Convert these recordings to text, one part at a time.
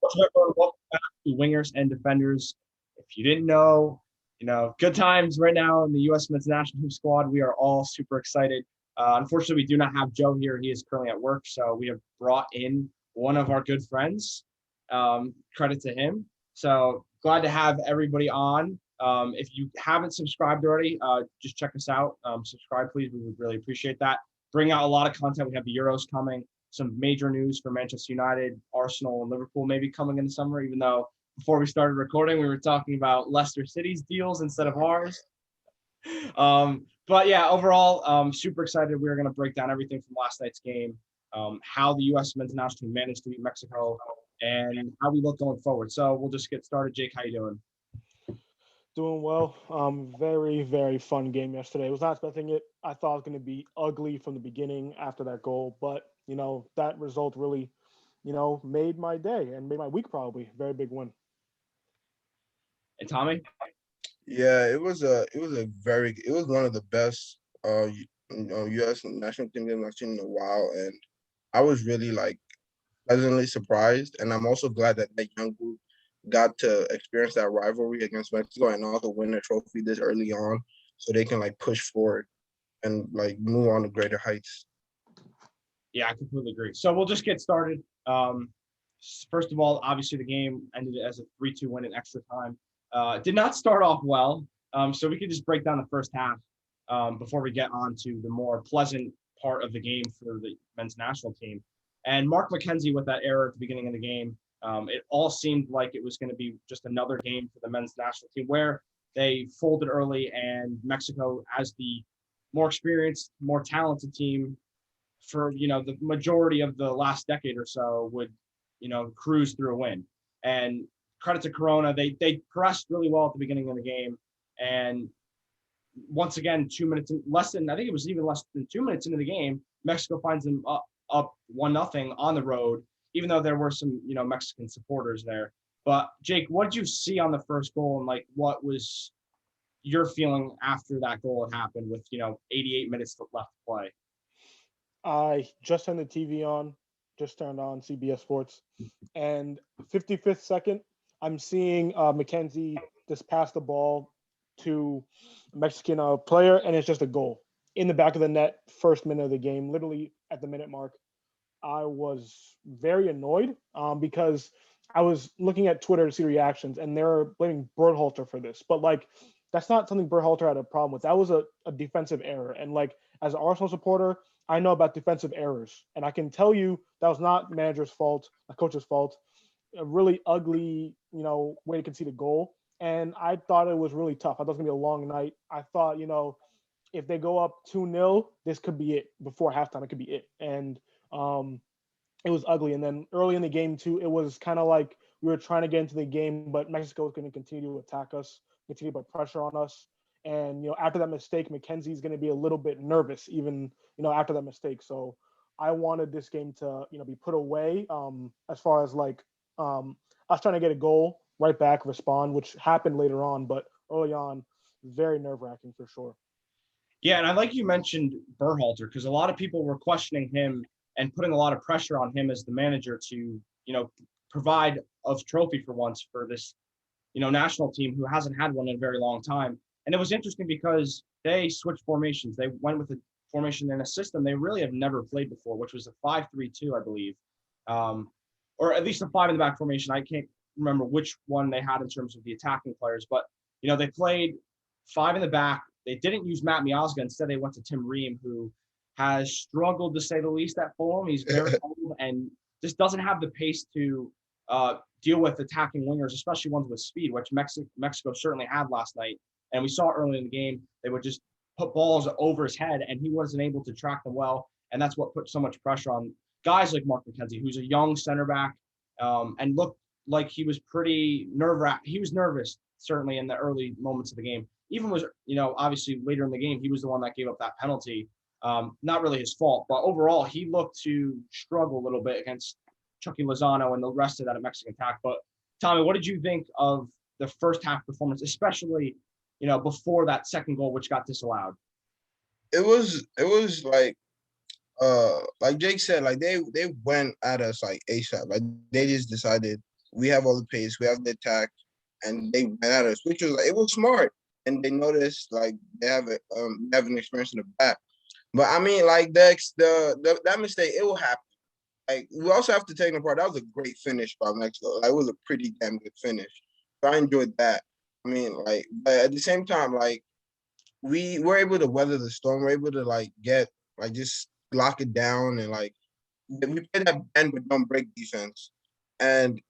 What's up, everyone? Welcome back to Wingers and Defenders. If you didn't know, good times right now in the U.S. Men's National Team squad. We are all super excited. Unfortunately, we do not have Joe here. He is currently at work, so we have brought in one of our good friends. Credit to him. So glad to have everybody on. If you haven't subscribed already, just check us out. Subscribe, please. We would really appreciate that. Bring out a lot of content. We have the Euros coming. Some major news for Manchester United, Arsenal, and Liverpool maybe coming in the summer, even though before we started recording, we were talking about Leicester City's deals instead of ours. But yeah, overall, super excited. We're going to break down everything from last night's game, how the U.S. men's national team managed to beat Mexico, and how we look going forward. So we'll just get started. Jake, how you doing? Doing well. Very, very fun game yesterday. I was not expecting it. I thought it was going to be ugly from the beginning after that goal, but that result really, made my day and made my week probably. Very big win. And Tommy? Yeah, it was one of the best U.S. national team games I've seen in a while, and I was really like pleasantly surprised, and I'm also glad that that young group got to experience that rivalry against Mexico and also win a trophy this early on, so they can like push forward and like move on to greater heights. Yeah, I completely agree. So we'll just get started. First of all, obviously the game ended as a 3-2 win in extra time. Did not start off well, so we could just break down the first half before we get on to the more pleasant part of the game for the men's national team. And Mark McKenzie with that error at the beginning of the game, it all seemed like it was going to be just another game for the men's national team where they folded early and Mexico, as the more experienced, more talented team for the majority of the last decade or so, would cruise through a win. And credit to Corona, they pressed really well at the beginning of the game, and once again, 2 minutes less than, I think it was even less than 2 minutes into the game, Mexico finds them up 1-0 on the road, even though there were some Mexican supporters there. But Jake, what did you see on the first goal, and like what was your feeling after that goal had happened with 88 minutes left to play? I just turned the TV on, just turned on CBS Sports, and 55th second, I'm seeing McKenzie just pass the ball to a Mexican player, and it's just a goal in the back of the net, first minute of the game, literally at the minute mark. I was very annoyed because I was looking at Twitter to see reactions, and they're blaming Berhalter for this. But, like, that's not something Berhalter had a problem with. That was a defensive error. And, like, as an Arsenal supporter, I know about defensive errors. And I can tell you that was not manager's fault, a coach's fault. A really ugly, way to concede a goal. And I thought it was really tough. I thought it was going to be a long night. I thought, if they go up 2-0, this could be it. Before halftime, it could be it. And it was ugly. And then early in the game, too, it was kind of like we were trying to get into the game, but Mexico was going to continue to attack us, continue to put pressure on us. And, after that mistake, McKenzie's going to be a little bit nervous, even, after that mistake. So I wanted this game to, be put away as far as like us trying to get a goal right back, respond, which happened later on. But early on, very nerve-wracking for sure. Yeah, and I like you mentioned Berhalter, because a lot of people were questioning him and putting a lot of pressure on him as the manager to, provide a trophy for once for this, national team who hasn't had one in a very long time. And it was interesting because they switched formations. They went with a formation in a system they really have never played before, which was a 5-3-2, I believe, or at least a five in the back formation. I can't remember which one they had in terms of the attacking players, but they played five in the back. They didn't use Matt Miazga. Instead, they went to Tim Ream, who has struggled to say the least at Fulham. He's very old and just doesn't have the pace to deal with attacking wingers, especially ones with speed, which Mexico certainly had last night. And we saw early in the game, they would just put balls over his head, and he wasn't able to track them well. And that's what put so much pressure on guys like Mark McKenzie, who's a young center back, and looked like he was pretty nerve-wracked. He was nervous, certainly, in the early moments of the game. Even was, obviously later in the game, he was the one that gave up that penalty. Not really his fault, but overall, he looked to struggle a little bit against Chucky Lozano and the rest of that Mexican attack. But Tommy, what did you think of the first half performance, especially, before that second goal, which got disallowed? It was like Jake said, like they went at us like ASAP. Like they just decided we have all the pace, we have the attack, and they ran at us, which was like, it was smart. And they noticed like they have an experience in the back. But I mean, like that mistake, it will happen. Like we also have to take it apart. That was a great finish by Mexico. Like it was a pretty damn good finish. So I enjoyed that. I mean, like, but at the same time, like we were able to weather the storm. We're able to like get like just lock it down and like we play that bend but don't break defense. And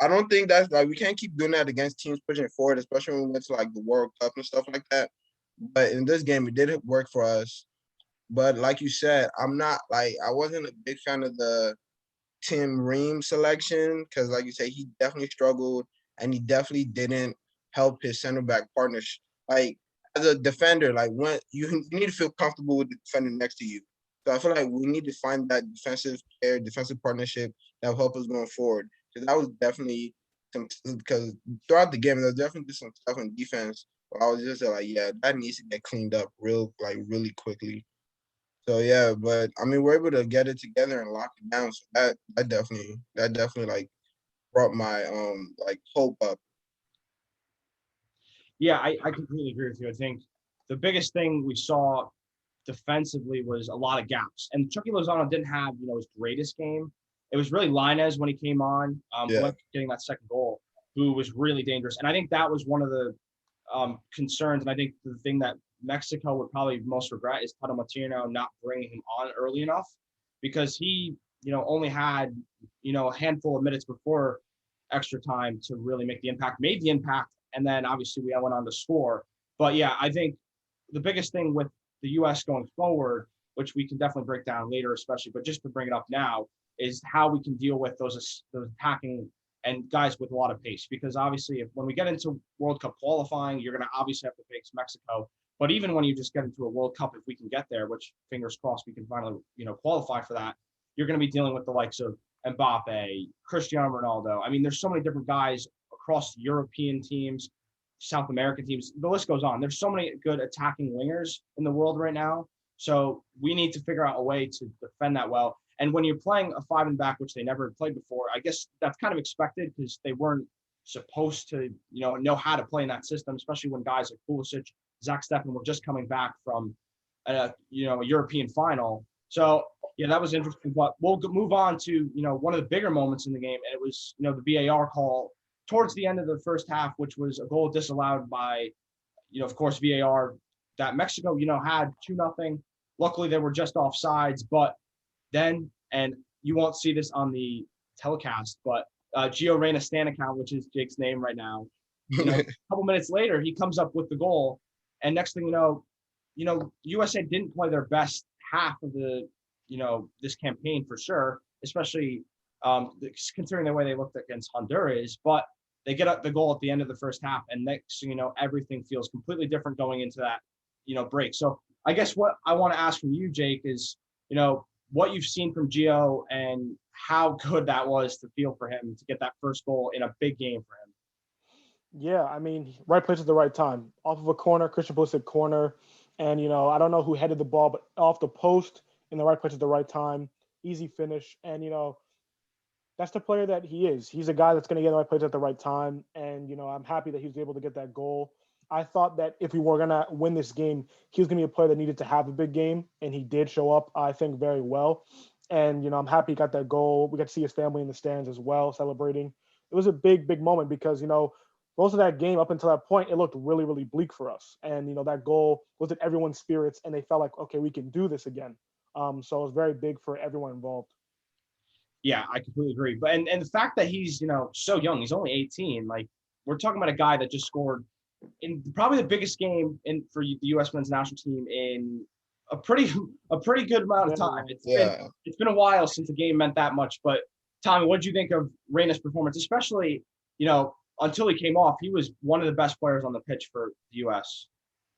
I don't think that's like we can't keep doing that against teams pushing forward, especially when we went to like the World Cup and stuff like that. But in this game, it did work for us. But like you said, I wasn't a big fan of the Tim Ream selection because, like you say, he definitely struggled and he definitely didn't help his center back partners. Like as a defender, like when you need to feel comfortable with the defender next to you. So I feel like we need to find that defensive partnership that will help us going forward. Because that was definitely because throughout the game there was definitely some stuff in defense. Where I was just like, yeah, that needs to get cleaned up really quickly. So yeah, but I mean, we're able to get it together and lock it down. So that definitely like brought my like hope up. Yeah, I completely agree with you. I think the biggest thing we saw defensively was a lot of gaps. And Chucky Lozano didn't have, his greatest game. It was really Linez when he came on, who Yeah, ended up getting that second goal, who was really dangerous. And I think that was one of the concerns. And I think the thing that Mexico would probably most regret is Tata Martino not bringing him on early enough because he, only had, a handful of minutes before extra time to really make the impact, made the impact, and then obviously we went on to score. But yeah, I think the biggest thing with the U.S. going forward, which we can definitely break down later, especially, but just to bring it up now, is how we can deal with those attacking and guys with a lot of pace. Because obviously, when we get into World Cup qualifying, you're going to obviously have to face Mexico. But even when you just get into a World Cup, if we can get there, which fingers crossed we can finally, qualify for that, you're going to be dealing with the likes of Mbappe, Cristiano Ronaldo. I mean, there's so many different guys across European teams, South American teams. The list goes on. There's so many good attacking wingers in the world right now. So we need to figure out a way to defend that well. And when you're playing a five and back, which they never played before, I guess that's kind of expected because they weren't supposed to, know how to play in that system, especially when guys like Pulisic, Zach Steffen were just coming back from a European final. So yeah, that was interesting. But we'll move on to, one of the bigger moments in the game. And it was, the VAR call towards the end of the first half, which was a goal disallowed by, of course, VAR that Mexico, had 2-0. Luckily, they were just offsides. But then, and you won't see this on the telecast, but Gio Reyna stand account, which is Jake's name right now, a couple minutes later, he comes up with the goal. And next thing USA didn't play their best half of the, this campaign for sure, especially considering the way they looked against Honduras. But they get up the goal at the end of the first half, and next thing you know, everything feels completely different going into that, break. So I guess what I want to ask from you, Jake, is, what you've seen from Gio and how good that was to feel for him to get that first goal in a big game for him. Yeah, I mean, right place at the right time. Off of a corner, Christian Pulisic corner. And, I don't know who headed the ball, but off the post in the right place at the right time. Easy finish. And, that's the player that he is. He's a guy that's going to get in the right place at the right time. And, I'm happy that he was able to get that goal. I thought that if we were going to win this game, he was going to be a player that needed to have a big game. And he did show up, I think, very well. And, I'm happy he got that goal. We got to see his family in the stands as well, celebrating. It was a big, big moment because, most of that game up until that point, it looked really, really bleak for us. And, that goal was in everyone's spirits and they felt like, okay, we can do this again. So it was very big for everyone involved. Yeah, I completely agree. But and the fact that he's, so young, he's only 18, like we're talking about a guy that just scored in probably the biggest game for the U.S. men's national team in a pretty good amount of time. It's been a while since the game meant that much. But Tommy, what did you think of Reyna's performance, especially, until he came off, he was one of the best players on the pitch for the U.S.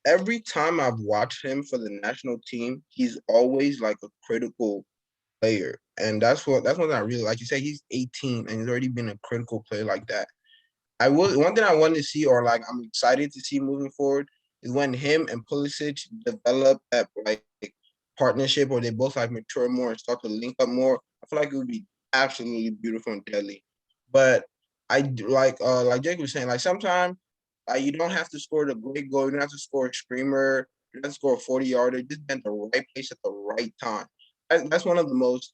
Every time I've watched him for the national team, he's always like a critical player. And that's what I really like. You say he's 18 and he's already been a critical player like that. One thing I wanted to see, or like I'm excited to see moving forward, is when him and Pulisic develop that like partnership, or they both like mature more and start to link up more. I feel like it would be absolutely beautiful and deadly. But like Jake was saying, like sometimes you don't have to score the great goal, you don't have to score a screamer, you don't have to score a 40-yarder, just be at the right place at the right time. That's one of the most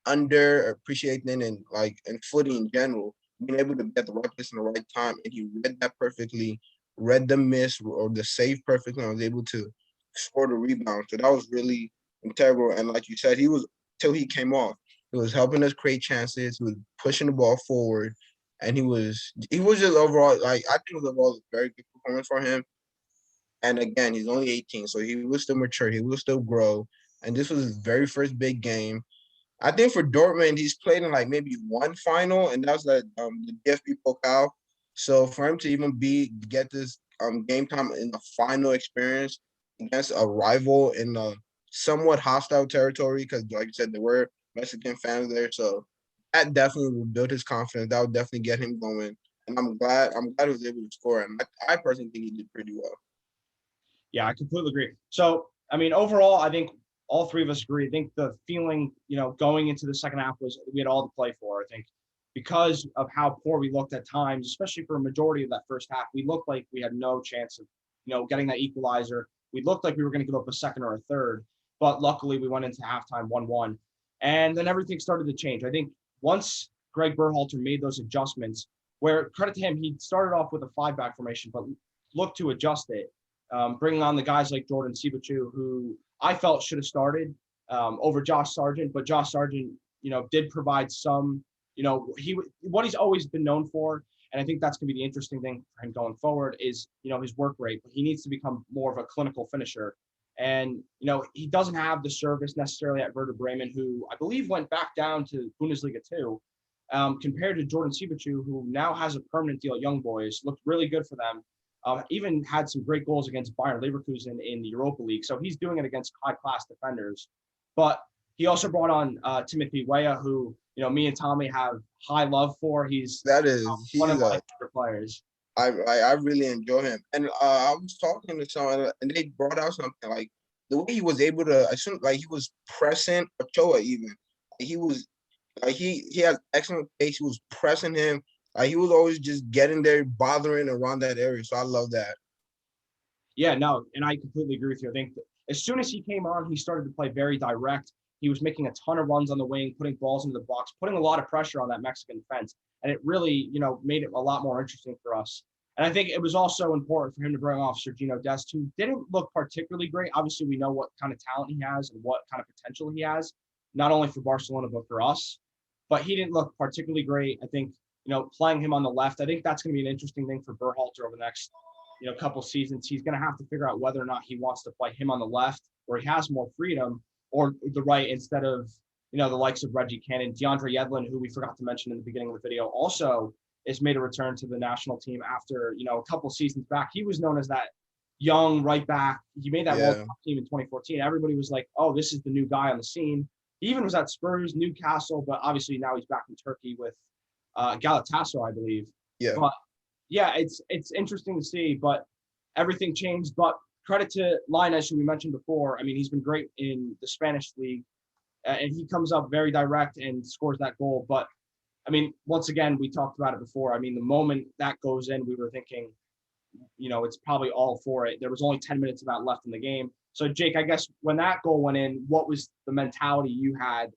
underappreciated in footy in general, being able to be at the right place in the right time. And he read that perfectly, read the miss or the save perfectly, and was able to score the rebound. So that was really integral. And like you said, he was till he came off. He was helping us create chances. He was pushing the ball forward, and he was just overall like I think it was overall a very good performance for him. And again, he's only 18, so he will still mature. He will still grow. And this was his very first big game. I think for Dortmund, he's played in like maybe one final, and that was the DFB Pokal. So for him to even get this game time in the final experience against a rival in a somewhat hostile territory, because like you said, there were Mexican fans there. So that definitely will build his confidence. That would definitely get him going. And I'm glad he was able to score. And I personally think he did pretty well. Yeah, I completely agree. So, I mean, overall, I think all three of us agree. I think the feeling, going into the second half was we had all to play for. I think because of how poor we looked at times, especially for a majority of that first half, we looked like we had no chance of, getting that equalizer. We looked like we were going to give up a second or a third, but luckily we went into halftime 1-1. And then everything started to change. I think once Greg Berhalter made those adjustments, where credit to him, he started off with a 5-back formation, but looked to adjust it. Bringing on the guys like Jordan Sibachu, who I felt should have started over Josh Sargent, but Josh Sargent, did provide some, what he's always been known for, and I think that's going to be the interesting thing for him going forward is, his work rate. But he needs to become more of a clinical finisher, and he doesn't have the service necessarily at Werder Bremen, who I believe went back down to Bundesliga 2, compared to Jordan Sibachu, who now has a permanent deal at Young Boys, looked really good for them. Even had some great goals against Bayern Leverkusen in the Europa League. So he's doing it against high-class defenders. But he also brought on Timothy Weah, who, me and Tommy have high love for. He's one of my favorite players. I really enjoy him. And I was talking to someone, and they brought out something like the way he was able to, he was pressing Ochoa even. He was, he has excellent pace. He was pressing him. He was always just getting there, bothering around that area. So I love that. Yeah, no, and I completely agree with you. I think as soon as he came on, he started to play very direct. He was making a ton of runs on the wing, putting balls into the box, putting a lot of pressure on that Mexican defense. And it really, made it a lot more interesting for us. And I think it was also important for him to bring off Sergino Dest, who didn't look particularly great. Obviously, we know what kind of talent he has and what kind of potential he has, not only for Barcelona, but for us. But he didn't look particularly great. I think playing him on the left, I think that's going to be an interesting thing for Berhalter over the next, couple seasons. He's going to have to figure out whether or not he wants to play him on the left, where he has more freedom, or the right instead of, the likes of Reggie Cannon. DeAndre Yedlin, who we forgot to mention in the beginning of the video, also is made a return to the national team after, a couple seasons back. He was known as that young right back. He made that World Cup team in 2014. Everybody was like, oh, this is the new guy on the scene. He even was at Spurs, Newcastle, but obviously now he's back in Turkey with Galatasaray, I believe. Yeah. But yeah, it's interesting to see, but everything changed. But credit to Lainez, who we mentioned before. I mean, he's been great in the Spanish league, and he comes up very direct and scores that goal. But I mean, once again, we talked about it before. I mean, the moment that goes in, we were thinking, it's probably all for it. There was only 10 minutes about left in the game. So, Jake, I guess when that goal went in, what was the mentality you had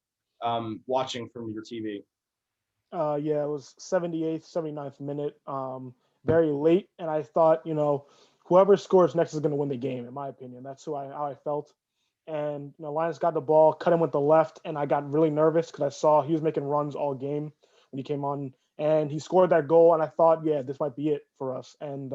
watching from your TV? Yeah, it was 78th, 79th minute, very late. And I thought, whoever scores next is going to win the game, in my opinion. That's how I felt. And, Lions got the ball, cut him with the left, and I got really nervous because I saw he was making runs all game when he came on. And he scored that goal, and I thought, yeah, this might be it for us. And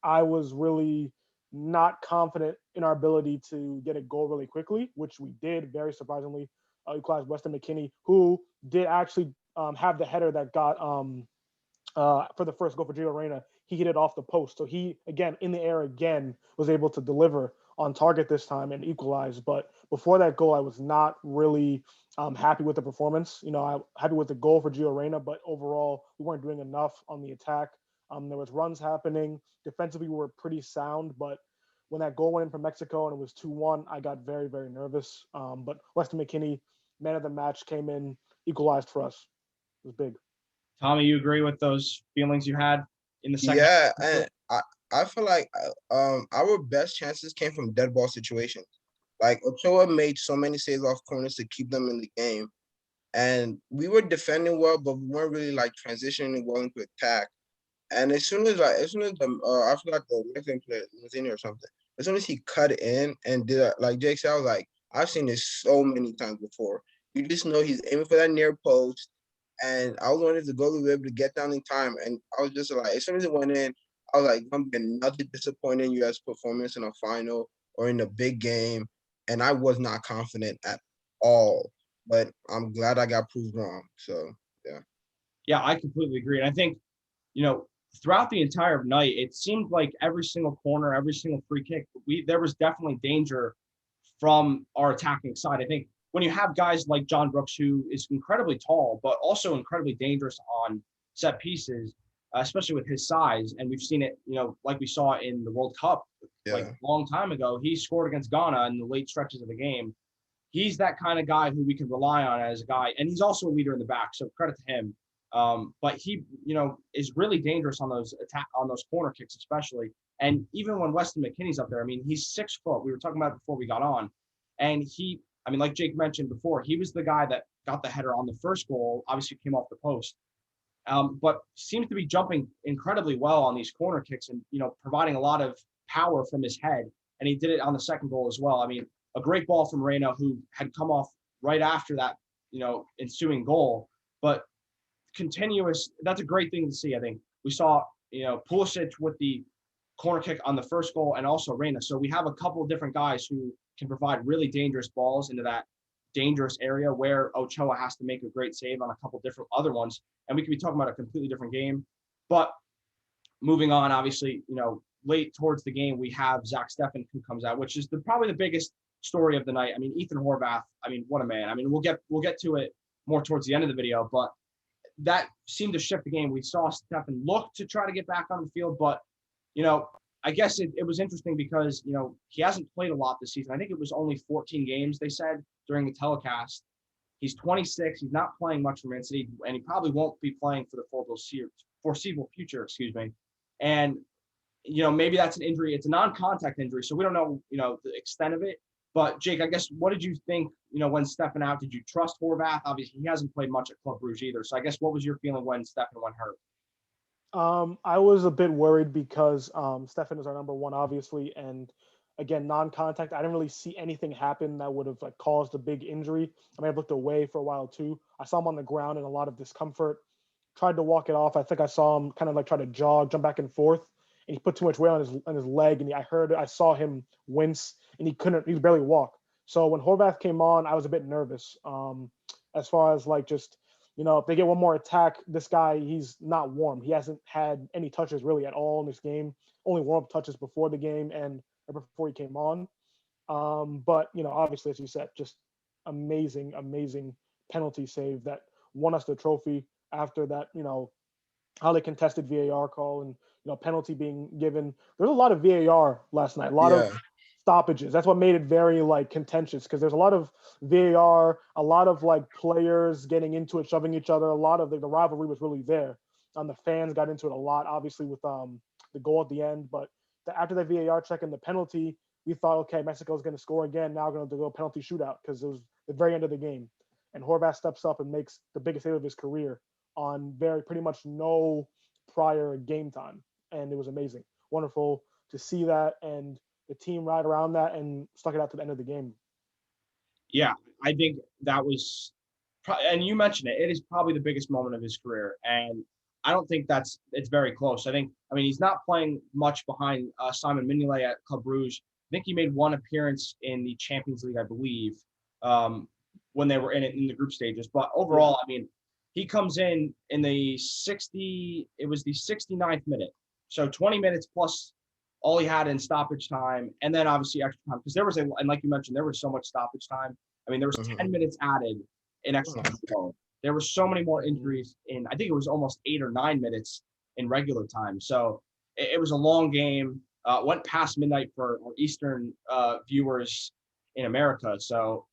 I was really not confident in our ability to get a goal really quickly, which we did, very surprisingly. Equalized Weston McKennie, who did actually have the header that got for the first goal for Gio Reyna. He hit it off the post. So he, again, in the air again, was able to deliver on target this time and equalize. But before that goal, I was not really happy with the performance. I'm happy with the goal for Gio Reyna, but overall, we weren't doing enough on the attack. There was runs happening. Defensively, we were pretty sound, but when that goal went in from Mexico and it was 2-1, I got very, very nervous. But Weston McKennie, man of the match, came in, equalized for us. It was big. Tommy, you agree with those feelings you had in the second Yeah, half? and I feel like our best chances came from dead ball situations. Like Ochoa made so many saves off corners to keep them in the game, and we were defending well, but we weren't really like transitioning well into attack. And as soon as the I forgot the Mexican player Mazzini or something. As soon as he cut in and did like Jake said, I was like, I've seen this so many times before. You just know he's aiming for that near post, and I was wanting to go to be able to get down in time. And I was just like, as soon as it went in, I was like, I'm getting another disappointing U.S. performance in a final or in a big game, and I was not confident at all. But I'm glad I got proved wrong. So yeah. Yeah, I completely agree. And I think, you know, throughout the entire night, it seemed like every single corner, every single free kick, there was definitely danger from our attacking side. I think when you have guys like John Brooks, who is incredibly tall, but also incredibly dangerous on set pieces, especially with his size, and we've seen it, you know, like we saw in the World Cup, like Yeah. a long time ago, he scored against Ghana in the late stretches of the game. He's that kind of guy who we can rely on as a guy, and he's also a leader in the back. So credit to him. But he, you know, is really dangerous on those corner kicks, especially. And even when Weston McKennie's up there, I mean, he's 6 foot. We were talking about it before we got on, and he, I mean, like Jake mentioned before, he was the guy that got the header on the first goal. Obviously, came off the post, but seems to be jumping incredibly well on these corner kicks, and you know, providing a lot of power from his head. And he did it on the second goal as well. I mean, a great ball from Reyna, who had come off right after that, you know, ensuing goal, but continuous. That's a great thing to see. I think we saw, you know, Pulisic with the corner kick on the first goal, and also Reyna. So we have a couple of different guys who can provide really dangerous balls into that dangerous area where Ochoa has to make a great save on a couple different other ones. And we could be talking about a completely different game. But moving on, obviously, you know, late towards the game, we have Zach Steffen who comes out, which is probably the biggest story of the night. I mean, Ethan Horvath, I mean, what a man. I mean, we'll get to it more towards the end of the video, but that seemed to shift the game. We saw Steffen look to try to get back on the field, but, you know, I guess it was interesting because, you know, he hasn't played a lot this season. I think it was only 14 games, they said, during the telecast. He's 26. He's not playing much for Man City, and he probably won't be playing for the foreseeable future, excuse me. And, you know, maybe that's an injury. It's a non-contact injury, so we don't know, you know, the extent of it. But, Jake, I guess, what did you think, you know, when Steffen out? Did you trust Horvath? Obviously, he hasn't played much at Club Brugge either. So I guess what was your feeling when Steffen went hurt? I was a bit worried because Steffen is our number one, obviously, and again, non-contact. I didn't really see anything happen that would have like caused a big injury. I mean, I looked away for a while too. I saw him on the ground in a lot of discomfort. Tried to walk it off. I think I saw him kind of like try to jog, jump back and forth, and he put too much weight on his leg, and I saw him wince, and he could barely walk. So when Horvath came on, I was a bit nervous. As far as like just, you know, if they get one more attack, this guy, he's not warm. He hasn't had any touches really at all in this game. Only warm-up touches before the game and before he came on. But, you know, obviously, as you said, just amazing, amazing penalty save that won us the trophy after that, you know, highly contested VAR call and, you know, penalty being given. There's a lot of VAR last night, a lot of Yeah. stoppages. That's what made it very like contentious because there's a lot of VAR, a lot of like players getting into it, shoving each other. A lot of the rivalry was really there. The fans got into it a lot, obviously with the goal at the end. But after the VAR check and the penalty, we thought, okay, Mexico's going to score again. Now we're going to go penalty shootout because it was the very end of the game. And Horvath steps up and makes the biggest save of his career on pretty much no prior game time. And it was amazing. Wonderful to see that. And the team ride around that and stuck it out to the end of the game. Yeah, I think that was, and you mentioned it, it is probably the biggest moment of his career. And I don't think it's very close. I mean, he's not playing much behind Simon Mignolet at Club Brugge. I think he made one appearance in the Champions League, I believe, when they were in the group stages. But overall, I mean, he comes in the 69th minute. So 20 minutes plus all he had in stoppage time, and then obviously extra time. Because and like you mentioned, there was so much stoppage time. I mean, there was 10 minutes added in extra time. There were so many more injuries I think it was almost 8 or 9 minutes in regular time. So it was a long game. Went past midnight for our Eastern viewers in America. So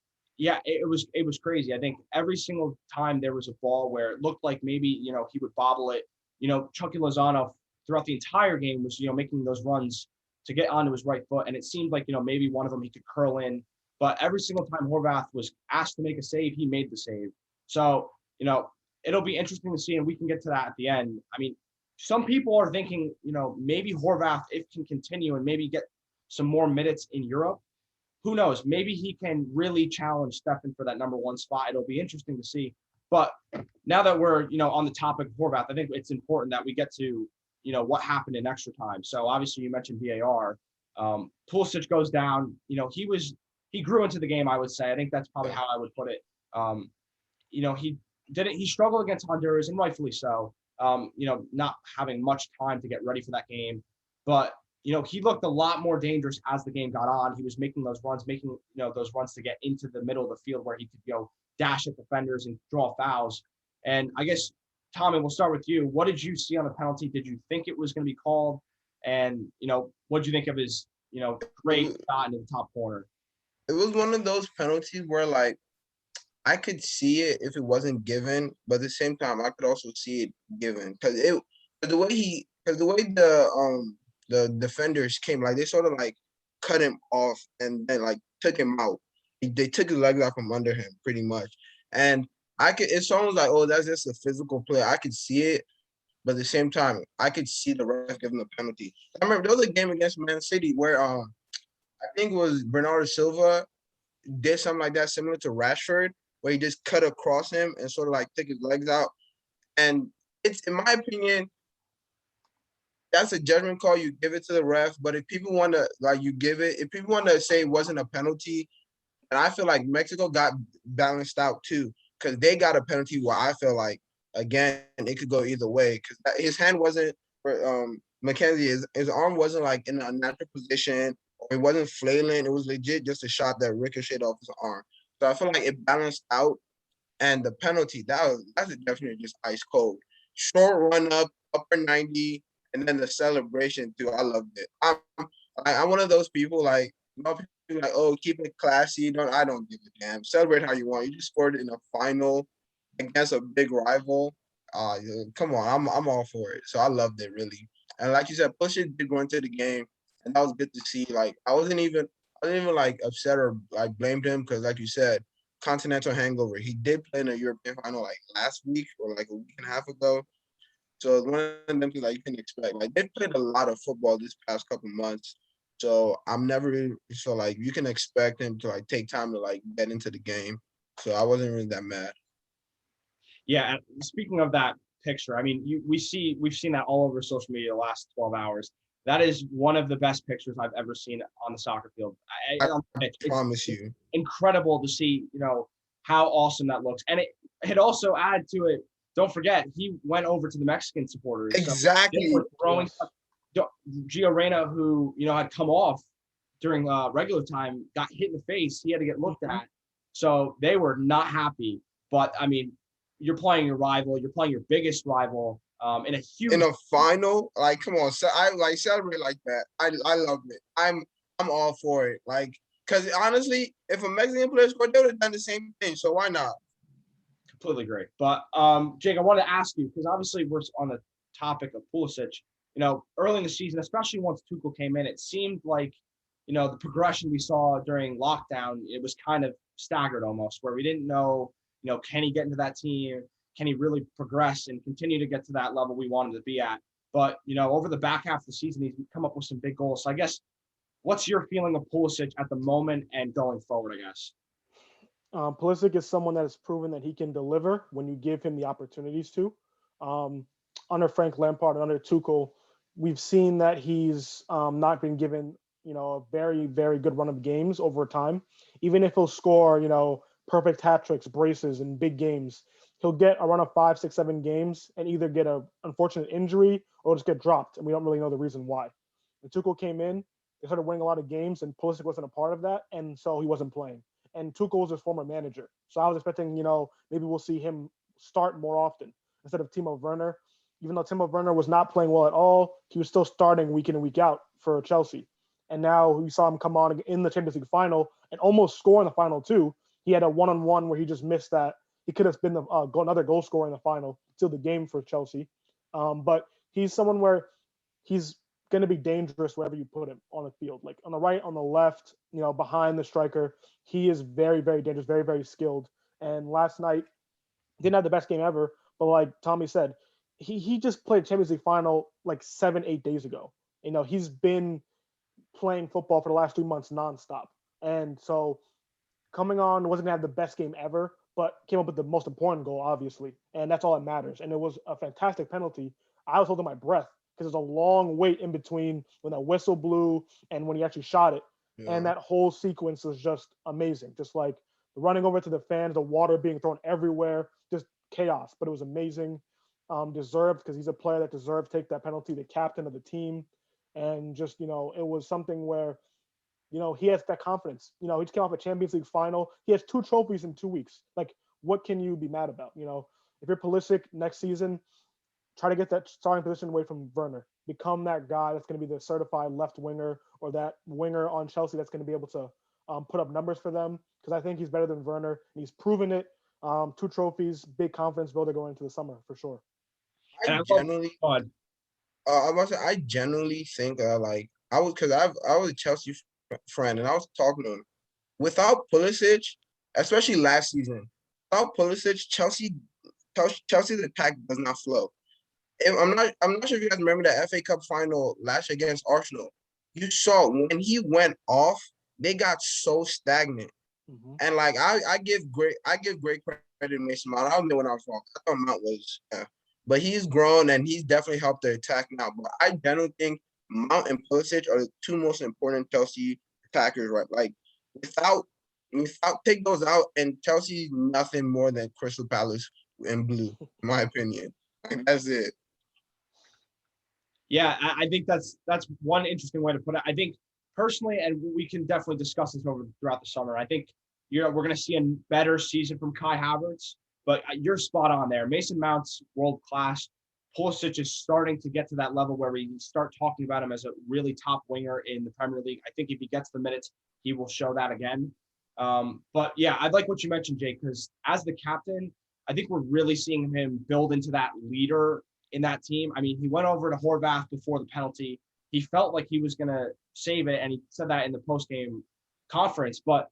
Yeah, it was crazy. I think every single time there was a ball where it looked like maybe, he would bobble it. Chucky Lozano throughout the entire game was, making those runs to get onto his right foot. And it seemed like, maybe one of them he could curl in. But every single time Horvath was asked to make a save, he made the save. So, it'll be interesting to see, and we can get to that at the end. I mean, some people are thinking, maybe Horvath, if can continue and maybe get some more minutes in Europe, who knows? Maybe he can really challenge Stefan for that number one spot. It'll be interesting to see. But now that we're, on the topic of Horvath, I think it's important that we get to, what happened in extra time. So obviously you mentioned VAR. Pulisic goes down. He grew into the game, I would say. I think that's probably how I would put it. He struggled against Honduras, and rightfully so. Not having much time to get ready for that game. But he looked a lot more dangerous as the game got on. He was making those runs, those runs to get into the middle of the field where he could dash at defenders and draw fouls. And I guess, Tommy, we'll start with you. What did you see on the penalty? Did you think it was going to be called? And, what did you think of his, great shot into the top corner? It was one of those penalties where, like, I could see it if it wasn't given, but at the same time, I could also see it given because the way the defenders came, like they sort of like cut him off and then like took him out. They took his legs out from under him pretty much. And it sounds like, oh, that's just a physical play. I could see it, but at the same time, I could see the ref giving the penalty. I remember there was a game against Man City where I think it was Bernardo Silva did something like that, similar to Rashford, where he just cut across him and sort of like took his legs out. And it's, in my opinion, that's a judgment call. You give it to the ref. But if people want to, if people want to say it wasn't a penalty, and I feel like Mexico got balanced out too, because they got a penalty where I feel like, again, it could go either way. Because his hand wasn't, McKenzie, his arm wasn't like in a natural position, or he wasn't flailing. It was legit just a shot that ricocheted off his arm. So I feel like it balanced out. And the penalty, that's definitely just ice cold. Short run up, upper 90, and then the celebration too. I loved it. I'm one of those people like, people like, oh, keep it classy. I don't give a damn. Celebrate how you want. You just scored in a final against a big rival. Come on, I'm all for it. So I loved it really. And like you said, Pulisic did go into the game, and that was good to see. Like I wasn't even like upset or like blamed him because, like you said, continental hangover. He did play in a European final like last week or like a week and a half ago. So it's one of them things like you can expect. Like they played a lot of football this past couple months. So like you can expect him to like take time to like get into the game. So I wasn't really that mad. Yeah, speaking of that picture, I mean, we've seen that all over social media the last 12 hours. That is one of the best pictures I've ever seen on the soccer field. I promise you. Incredible to see, how awesome that looks. And it also added to it, don't forget, he went over to the Mexican supporters. Exactly. So they were throwing Gio Reyna, who, had come off during regular time, got hit in the face. He had to get looked at. So they were not happy. But, I mean, you're playing your rival. You're playing your biggest rival in a final. Like, come on. So I like celebrate like that. I love it. I'm all for it. Like, because honestly, if a Mexican player scored, they would have done the same thing. So why not? Completely agree. But Jake, I wanted to ask you, because obviously we're on the topic of Pulisic. Early in the season, especially once Tuchel came in, it seemed like, the progression we saw during lockdown, it was kind of staggered almost, where we didn't know, can he get into that team? Can he really progress and continue to get to that level we wanted to be at? But, over the back half of the season, he's come up with some big goals. So I guess, what's your feeling of Pulisic at the moment and going forward, I guess? Pulisic is someone that has proven that he can deliver when you give him the opportunities to. Under Frank Lampard and under Tuchel, we've seen that he's not been given, a very, very good run of games over time. Even if he'll score, perfect hat tricks, braces in big games, he'll get a run of 5, 6, 7 games and either get an unfortunate injury or just get dropped, and we don't really know the reason why. When Tuchel came in, they started winning a lot of games, and Pulisic wasn't a part of that, and so he wasn't playing. And Tuchel was his former manager, so I was expecting, maybe we'll see him start more often instead of Timo Werner. Even though Timo Werner was not playing well at all, he was still starting week in and week out for Chelsea. And now we saw him come on in the Champions League final and almost score in the final too. He had a one-on-one where he just missed that. He could have been another goal scorer in the final, still the game for Chelsea. But he's someone where he's going to be dangerous wherever you put him on the field, like on the right, on the left, behind the striker. He is very, very dangerous, very, very skilled. And last night, didn't have the best game ever, but like Tommy said, he just played Champions League final like 7-8 days ago. He's been playing football for the last 2 months nonstop. And so coming on, wasn't going to have the best game ever, but came up with the most important goal, obviously. And that's all that matters. And it was a fantastic penalty. I was holding my breath because there's a long wait in between when that whistle blew and when he actually shot it. Yeah. And that whole sequence was just amazing. Just like running over to the fans, the water being thrown everywhere, just chaos. But it was amazing. Deserved, because he's a player that deserves to take that penalty, the captain of the team. And just, it was something where, he has that confidence. He just came off a Champions League final. He has 2 trophies in 2 weeks. Like, what can you be mad about? If you're Pulisic next season, try to get that starting position away from Werner. Become that guy that's going to be the certified left winger, or that winger on Chelsea that's going to be able to put up numbers for them. Because I think he's better than Werner, and he's proven it. 2 trophies, big confidence builder going into the summer for sure. I genuinely think I was a Chelsea friend, and I was talking to him. Without Pulisic, especially last season, without Pulisic, Chelsea's attack does not flow. I'm not sure if you guys remember the FA Cup final last year against Arsenal. You saw when he went off, they got so stagnant. Mm-hmm. And I give great credit to Mason Mount. I don't know when I was wrong. I thought Mount was, but he's grown and he's definitely helped the attack now. But I generally think Mount and Pulisic are the 2 most important Chelsea attackers, right? Like without take those out, and Chelsea's nothing more than Crystal Palace in blue, in my opinion. That's it. Yeah, I think that's one interesting way to put it. I think personally, and we can definitely discuss this throughout the summer, I think we're going to see a better season from Kai Havertz, but you're spot on there. Mason Mount's world-class. Pulisic is starting to get to that level where we start talking about him as a really top winger in the Premier League. I think if he gets the minutes, he will show that again. But yeah, I like what you mentioned, Jake, because as the captain, I think we're really seeing him build into that leader in that team. I mean, he went over to Horvath before the penalty. He felt like he was going to save it, and he said that in the post-game conference. But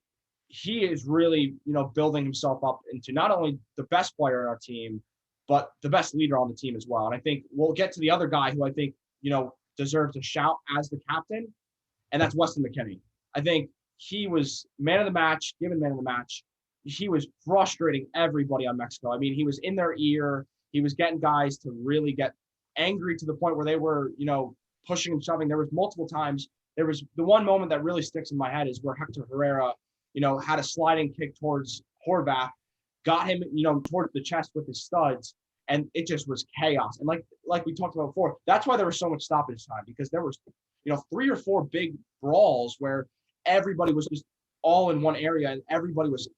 he is really, building himself up into not only the best player on our team, but the best leader on the team as well. And I think we'll get to the other guy who I think, deserves a shout as the captain, and that's Weston McKennie. I think he was man of the match, given man of the match. He was frustrating everybody on Mexico. I mean, he was in their ear. He was getting guys to really get angry to the point where they were, pushing and shoving. There was multiple times. There was the one moment that really sticks in my head is where Hector Herrera, had a sliding kick towards Horvath, got him, towards the chest with his studs, and it just was chaos. And like we talked about before, that's why there was so much stoppage time, because there was, 3 or 4 big brawls where everybody was just all in one area, and everybody was,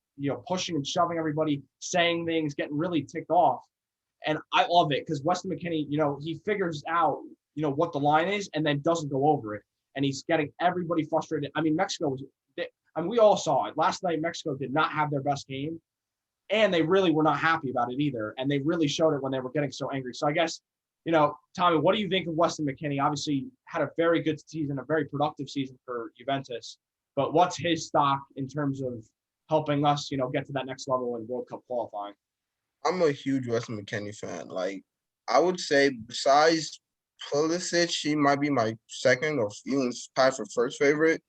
pushing and shoving everybody, saying things, getting really ticked off. And I love it because Weston McKennie, he figures out, what the line is and then doesn't go over it. And he's getting everybody frustrated. I mean, we all saw it. Last night, Mexico did not have their best game, and they really were not happy about it either. And they really showed it when they were getting so angry. So I guess, Tommy, what do you think of Weston McKennie? Obviously had a very good season, a very productive season for Juventus. But what's his stock in terms of helping us, get to that next level in World Cup qualifying? I'm a huge Weston McKennie fan. I would say besides Pulisic, he might be my second or even tied for first favorite.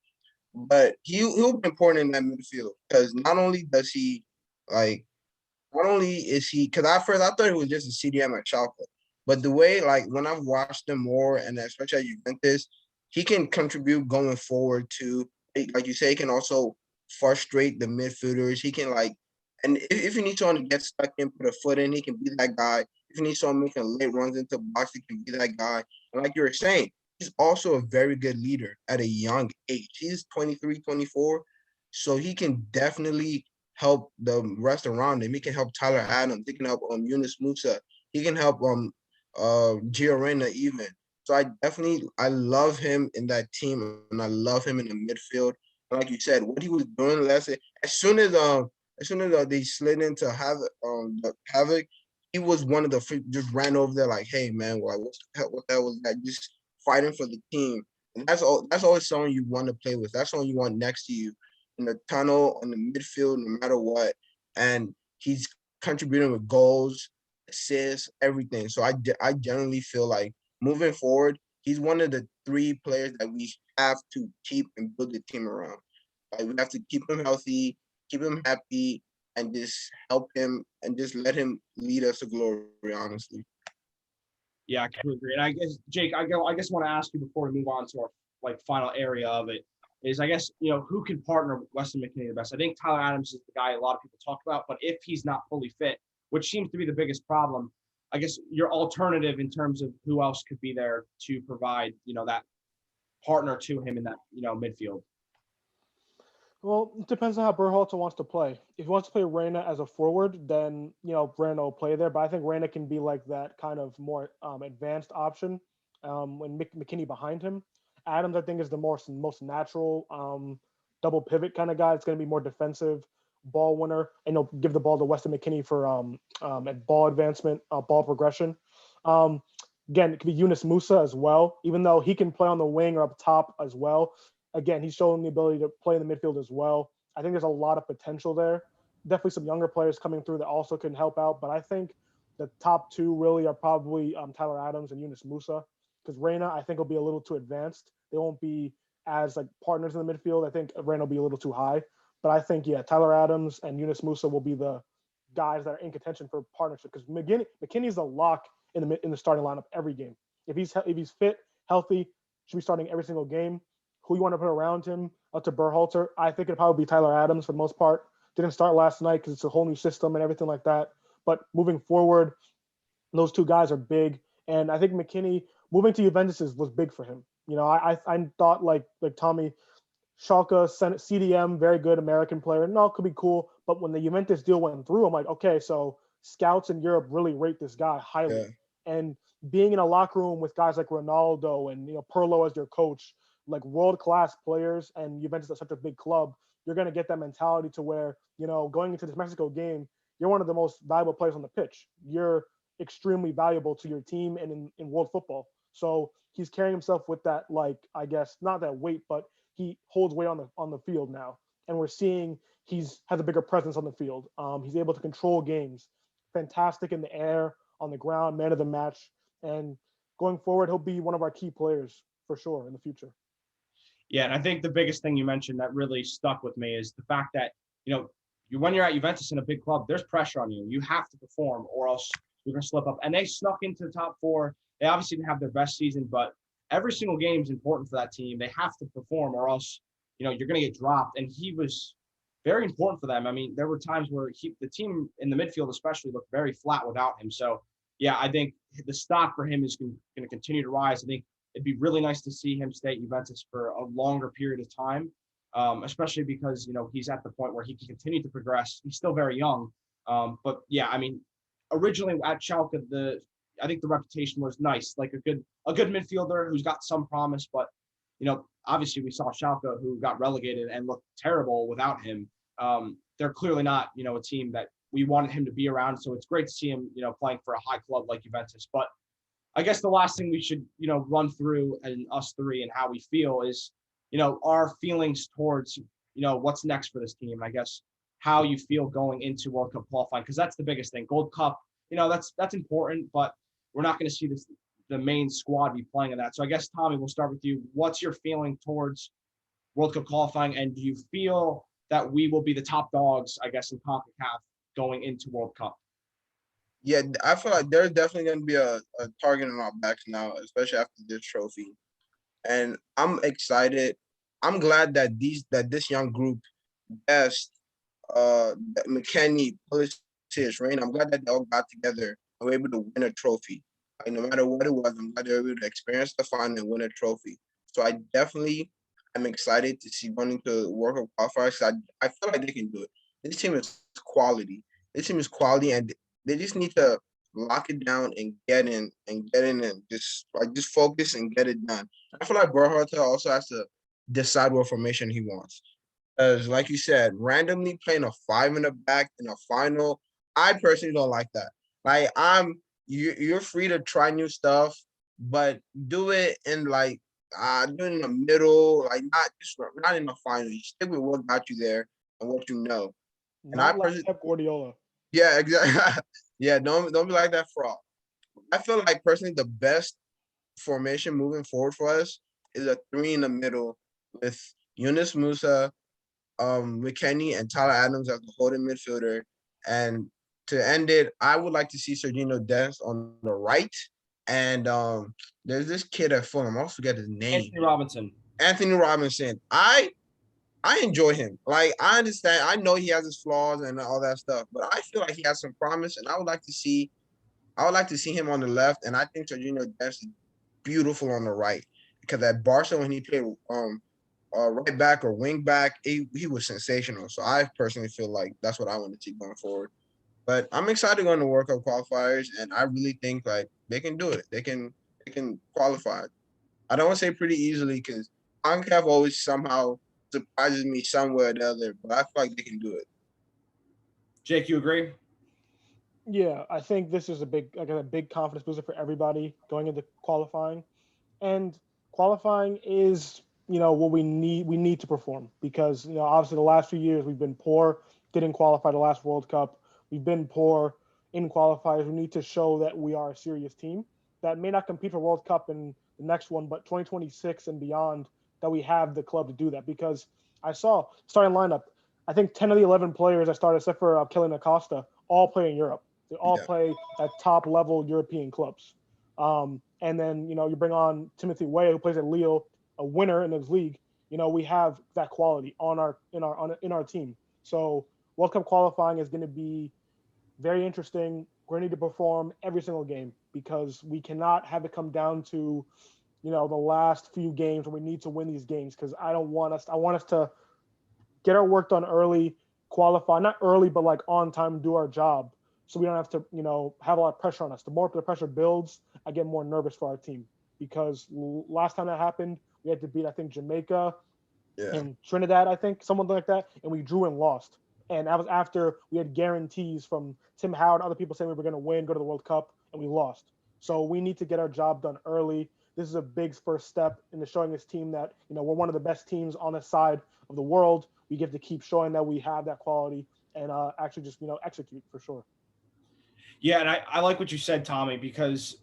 But he'll be important in that midfield because not only is he, because at first I thought he was just a CDM at Schalke. But the way, when I've watched him more, and especially at Juventus, he can contribute going forward to, like you say, he can also frustrate the midfielders. He can, and if you need someone to get stuck in, put a foot in, he can be that guy. If you need someone making late runs into the box, he can be that guy. And like you were saying, he's also a very good leader at a young age. He's 23, 24, so he can definitely help the rest around him. He can help Tyler Adams. He can help Yunus Musa. He can help Gio Reyna even. So I love him in that team, and I love him in the midfield. And like you said, what he was doing last year, as soon as as soon as they slid into Havoc, he was one of the just ran over there like, hey man, what the hell was that? Just fighting for the team. And that's always someone you want to play with. That's someone you want next to you in the tunnel, in the midfield, no matter what. And he's contributing with goals, assists, everything. So I generally feel like moving forward, he's one of the 3 players that we have to keep and build the team around. Like we have to keep him healthy, keep him happy, and just help him and just let him lead us to glory, honestly. Yeah, I completely agree. And I guess Jake, I guess want to ask you before we move on to our like final area of it is I guess who can partner with Weston McKennie the best. I think Tyler Adams is the guy a lot of people talk about, but if he's not fully fit, which seems to be the biggest problem, I guess your alternative in terms of who else could be there to provide that partner to him in that midfield. Well, it depends on how Berhalter wants to play. If he wants to play Reyna as a forward, then Reyna will play there. But I think Reyna can be like that kind of more advanced option when McKennie behind him. Adams, I think, is the most natural double pivot kind of guy. It's going to be more defensive, ball winner, and give the ball to Weston McKennie for ball advancement, ball progression. Again, it could be Yunus Musa as well, even though he can play on the wing or up top as well. Again, he's showing the ability to play in the midfield as well. I think there's a lot of potential there. Definitely some younger players coming through that also can help out. But I think the top 2 really are probably Tyler Adams and Yunus Musa, because Reyna, I think, will be a little too advanced. They won't be as like partners in the midfield. I think Reyna will be a little too high. But I think, Tyler Adams and Yunus Musa will be the guys that are in contention for partnership, because McKennie's the lock in the starting lineup every game. If he's fit, healthy, should be starting every single game. Who you want to put around him up to Berhalter? I think it'd probably be Tyler Adams for the most part. Didn't start last night because it's a whole new system and everything like that. But moving forward, those 2 guys are big. And I think McKennie moving to Juventus was big for him. I thought like Tommy, Schalke, CDM, very good American player. No, it could be cool. But when the Juventus deal went through, I'm like, okay, so scouts in Europe really rate this guy highly. Yeah. And being in a locker room with guys like Ronaldo and Pirlo as their coach, like world-class players, and Juventus is such a big club, you're going to get that mentality to where, going into this Mexico game, you're one of the most valuable players on the pitch. You're extremely valuable to your team and in world football. So he's carrying himself with that, like, I guess, not that weight, but he holds weight on the field now. And we're seeing has a bigger presence on the field. He's able to control games. Fantastic in the air, on the ground, man of the match. And going forward, he'll be one of our key players for sure in the future. Yeah, and I think the biggest thing you mentioned that really stuck with me is the fact that, when you're at Juventus in a big club, there's pressure on you. You have to perform or else you're going to slip up. And they snuck into the top 4. They obviously didn't have their best season, but every single game is important for that team. They have to perform or else, you're going to get dropped. And he was very important for them. I mean, there were times where the team in the midfield especially looked very flat without him. So, yeah, I think the stock for him is going to continue to rise. I think it'd be really nice to see him stay at Juventus for a longer period of time, especially because, he's at the point where he can continue to progress. He's still very young. But, yeah, I mean, originally at Schalke, I think the reputation was nice, like a good midfielder who's got some promise. But, obviously we saw Schalke, who got relegated and looked terrible without him. They're clearly not, a team that we wanted him to be around. So it's great to see him, playing for a high club like Juventus. But I guess the last thing we should, run through, and us 3 and how we feel is, our feelings towards, what's next for this team. I guess how you feel going into World Cup qualifying, because that's the biggest thing. Gold Cup, that's important, but we're not going to see the main squad be playing in that. So I guess, Tommy, we'll start with you. What's your feeling towards World Cup qualifying, and do you feel that we will be the top dogs, I guess, in CONCACAF going into World Cup? Yeah, I feel like there's definitely going to be a target on our backs now, especially after this trophy. And I'm excited. I'm glad that this young group, Best, McKennie, Pulisic, Reyna, I'm glad that they all got together and were able to win a trophy. Like, no matter what it was, I'm glad they were able to experience the final and win a trophy. So I definitely am excited to see going into World Cup qualifiers. I feel like they can do it. This team is quality. And they just need to lock it down and get in and just focus and get it done. I feel like Berhalter also has to decide what formation he wants. As like you said, randomly playing a five in the back in a final, I personally don't like that. Like you're free to try new stuff, but do it in like do it in the middle, like not in the final. You stick with what got you there and what you know. And I Not like personally, Pep Guardiola. yeah, exactly. Yeah, don't be like that fraud. I feel like personally the best formation moving forward for us is a three in the middle with Yunus Musa, McKennie and Tyler Adams as the holding midfielder. And to end it, I would like to see Sergino Dest on the right. And there's this kid at Fulham. I also forget his name. Anthony Robinson. Anthony Robinson. I enjoy him. Like I understand. I know he has his flaws and all that stuff, but I feel like he has some promise, and I would like to see him on the left, and I think Sergino Dest is beautiful on the right because at Barca when he played right back or wing back, he was sensational. So I personally feel like that's what I want to see going forward. But I'm excited going to World Cup qualifiers, and I really think like they can do it. They can qualify. I don't want to say pretty easily because CONCACAF always somehow surprises me somewhere or the other, but I feel like they can do it. Jake, you agree? Yeah, I think this is a big confidence booster for everybody going into qualifying. And qualifying is, what we need to perform because, obviously the last few years we've been poor, didn't qualify the last World Cup. We've been poor in qualifiers. We need to show that we are a serious team that may not compete for World Cup in the next one, but 2026 and beyond, that we have the club to do that. Because I saw starting lineup, I think 10 of the 11 players that started, except for Kylian Acosta, all play in Europe. They all Yeah. play at top level European clubs. And then, you bring on Timothy Weah, who plays at Lille, a winner in his league. We have that quality in our team. So World Cup qualifying is going to be very interesting. We're going to need to perform every single game because we cannot have it come down to, the last few games when we need to win these games. Because I want us to get our work done early, qualify, not early, but like on time, do our job. So we don't have to, have a lot of pressure on us. The more the pressure builds, I get more nervous for our team because last time that happened, we had to beat, I think, Jamaica Yeah. and Trinidad, I think, someone like that, and we drew and lost. And that was after we had guarantees from Tim Howard, other people saying we were going to win, go to the World Cup, and we lost. So we need to get our job done early. This is a big first step into showing this team that, we're one of the best teams on this side of the world. We get to keep showing that we have that quality and actually just, execute for sure. Yeah, and I like what you said, Tommy, because,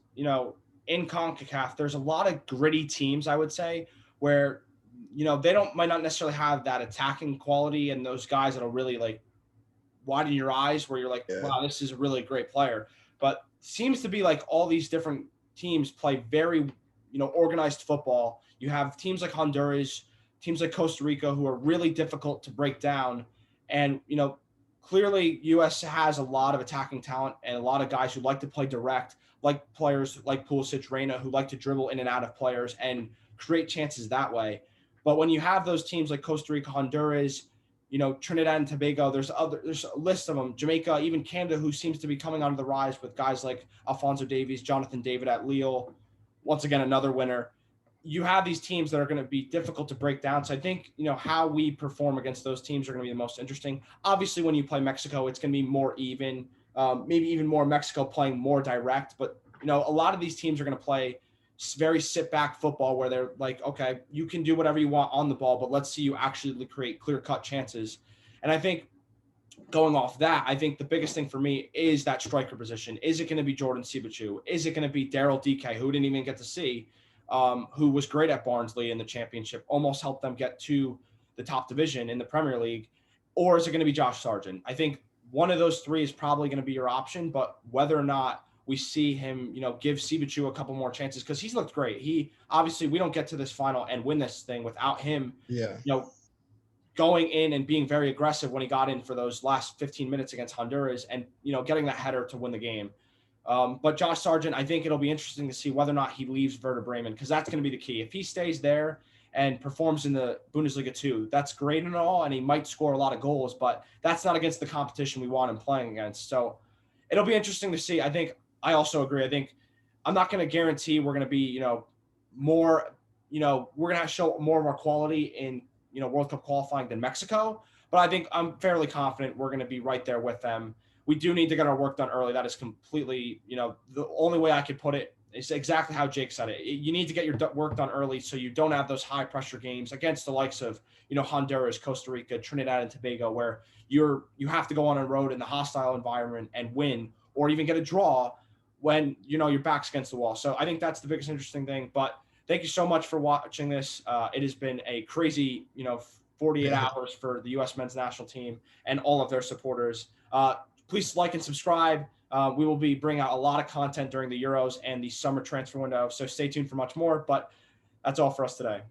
in CONCACAF, there's a lot of gritty teams, I would say, where, they might not necessarily have that attacking quality and those guys that'll really like widen your eyes where you're like, Yeah. wow, this is a really great player. But seems to be like all these different teams play very, organized football. You have teams like Honduras, teams like Costa Rica who are really difficult to break down. And, clearly US has a lot of attacking talent and a lot of guys who like to play direct, like players like Pulisic, Reyna, who like to dribble in and out of players and create chances that way. But when you have those teams like Costa Rica, Honduras, Trinidad and Tobago, there's a list of them, Jamaica, even Canada, who seems to be coming onto the rise with guys like Alphonso Davies, Jonathan David at Lille, once again, another winner. You have these teams that are going to be difficult to break down. So I think, how we perform against those teams are going to be the most interesting. Obviously, when you play Mexico, it's going to be more even, maybe even more Mexico playing more direct. But, a lot of these teams are going to play very sit back football where they're like, okay, you can do whatever you want on the ball, but let's see you actually create clear cut chances. And I think going off that, I think the biggest thing for me is that striker position. Is it going to be Jordan Sibachu? Is it going to be Daryl DK, who didn't even get to see, who was great at Barnsley in the championship, almost helped them get to the top division in the Premier League? Or is it going to be Josh Sargent? I think one of those three is probably going to be your option, but whether or not we see him, give Sibachu a couple more chances because he's looked great. He obviously we don't get to this final and win this thing without him, Yeah. Going in and being very aggressive when he got in for those last 15 minutes against Honduras and, getting that header to win the game. But Josh Sargent, I think it'll be interesting to see whether or not he leaves Werder Bremen because that's going to be the key. If he stays there and performs in the Bundesliga 2, that's great and all, and he might score a lot of goals, but that's not against the competition we want him playing against. So it'll be interesting to see. I also agree. I think I'm not going to guarantee we're going to be, more, we're going to show more of our quality in World Cup qualifying than Mexico. But I think I'm fairly confident we're going to be right there with them. We do need to get our work done early. That is completely, the only way I could put it is exactly how Jake said it. You need to get your work done early so you don't have those high pressure games against the likes of, Honduras, Costa Rica, Trinidad and Tobago, where you have to go on a road in the hostile environment and win, or even get a draw when, your back's against the wall. So I think that's the biggest interesting thing. But thank you so much for watching this. It has been a crazy, 48 hours for the U.S. men's national team and all of their supporters. Please like and subscribe. We will be bringing out a lot of content during the Euros and the summer transfer window. So stay tuned for much more. But that's all for us today.